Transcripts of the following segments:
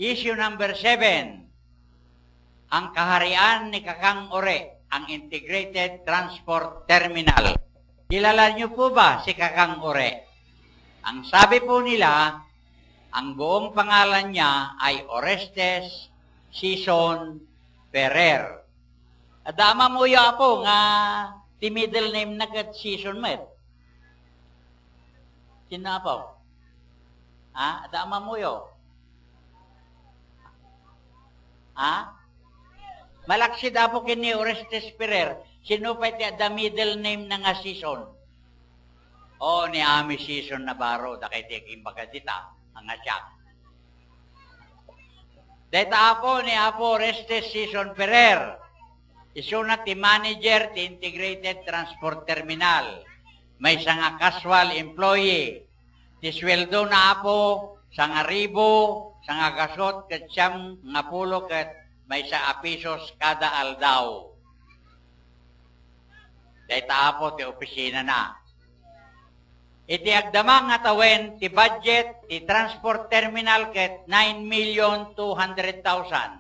Issue number 7. Ang kaharian ni Kakang Ore, ang Integrated Transport Terminal. Kilala niyo po ba si Kakang Ore? Ang sabi po nila, ang buong pangalan niya ay Orestes Sison Ferrer. Adama mo ya po nga ti middle name na kat Sison met. Sino po? Ha? Adama mo yo? Ha? Malaksid po kini Orestes Ferrer. Sino pa iti the middle name na nga Sison? O ni Ami Sison Navarro. Dakay tiyaking bagadita. Ang atyak. Deta ako ni Apo Orestes Sison Ferrer. Isuna ti manager ti Integrated Transport Terminal. May sanga casual employee. Ti sweldo na Apo sanga ribo, sanga gasot ket siyam nga pulo ket may sa apisos kada aldaw. Deta Apo ti opisina na. Iti agdamang nga tawen ti budget ti transport terminal ket 9,200,000.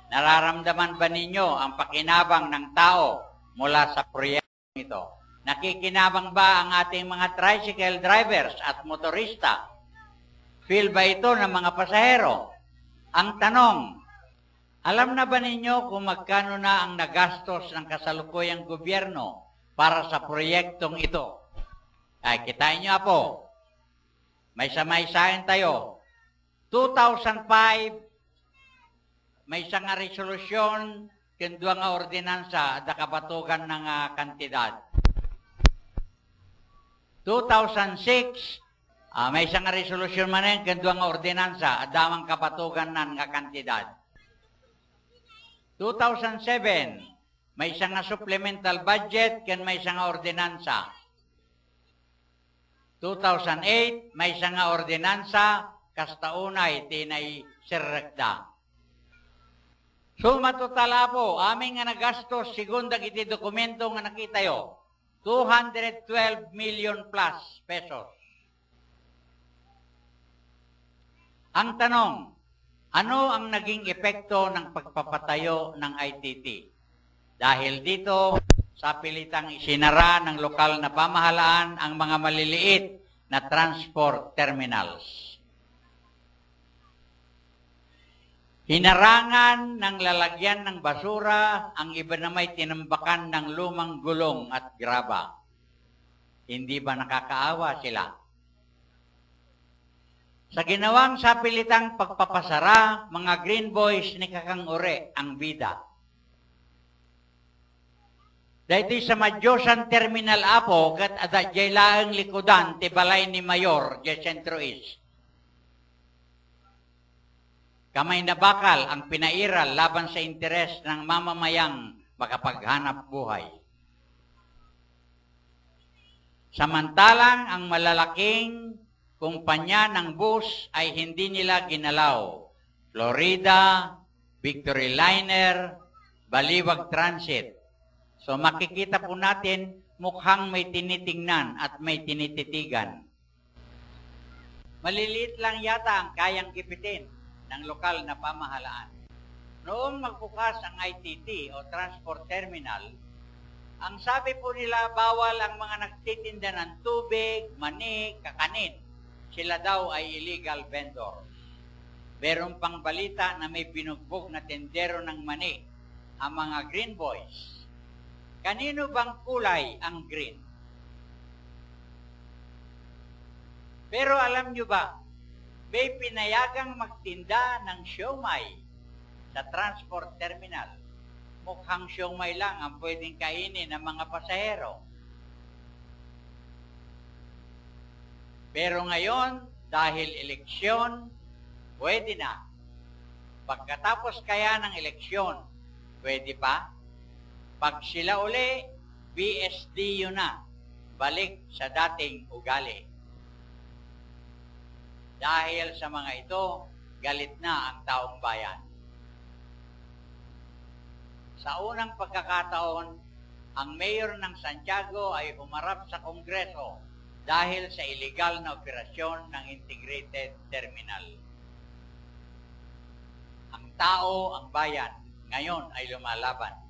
Nararamdaman ba ninyo ang pakinabang ng tao mula sa proyektong ito? Nakikinabang ba ang ating mga tricycle drivers at motorista? Feel ba ito ng mga pasahero? Ang tanong, alam na ba ninyo kung magkano na ang nagastos ng kasalukuyang gobyerno para sa proyektong ito? Ay, kitain nyo po. May samay-sain tayo. 2005, may isang resolusyon, kendwa nga ordinansa, at nakabatugan ng kantidad. 2006, may isang resolusyon man yan, kendwa nga ordinansa, at damang kabatugan ng kantidad. 2007, may isang supplemental budget, ken may isang ordinansa. 2008, may isang ordinansa, kastaunay, tinay sirrekda. So, matutala po, aming nga nagastos, sigundag iti dokumento nga nakita yo, 212 million plus pesos. Ang tanong, ano ang naging epekto ng pagpapatayo ng ITT? Dahil dito, sa pilitang isinara ng lokal na pamahalaan ang mga maliliit na transport terminals. Hinarangan ng lalagyan ng basura, ang iba na may tinambakan ng lumang gulong at graba. Hindi ba nakakaawa sila? Sa ginawang sapilitang pagpapasara, mga green boys ni Kakang Ore ang bida. Dahil sa Madyosan Terminal Apo, kat ada jaylaang likudan, tibalay ni Mayor, jay Centro East. Kamay na bakal ang pinairal laban sa interes ng mamamayang makapaghanap buhay. Samantalang ang malalaking kumpanya ng bus ay hindi nila ginalaw. Florida, Victory Liner, Baliwag Transit. So makikita po natin mukhang may tinitingnan at may tinititigan. Maliliit lang yata ang kayang kipitin ng lokal na pamahalaan. Noong magbukas ang ITT o Transport Terminal, ang sabi po nila bawal ang mga nagtitinda ng tubig, mani, kakanin. Sila daw ay illegal vendors. Meron pang balita na may binugbog na tendero ng mani, ang mga green boys. Kanino bang kulay ang green? Pero alam nyo ba, may pinayagang magtinda ng siomay sa transport terminal. Mukhang siomay lang ang pwedeng kainin ng mga pasahero. Pero ngayon, dahil eleksyon, pwede na. Pagkatapos kaya ng eleksyon, pwede pa? Pag sila uli, BSD yun na. Balik sa dating ugali. Dahil sa mga ito, galit na ang taong bayan. Sa unang pagkakataon, ang mayor ng Santiago ay humarap sa Kongreso dahil sa illegal na operasyon ng Integrated Terminal. tao ang bayan. Ngayon ay lumalaban.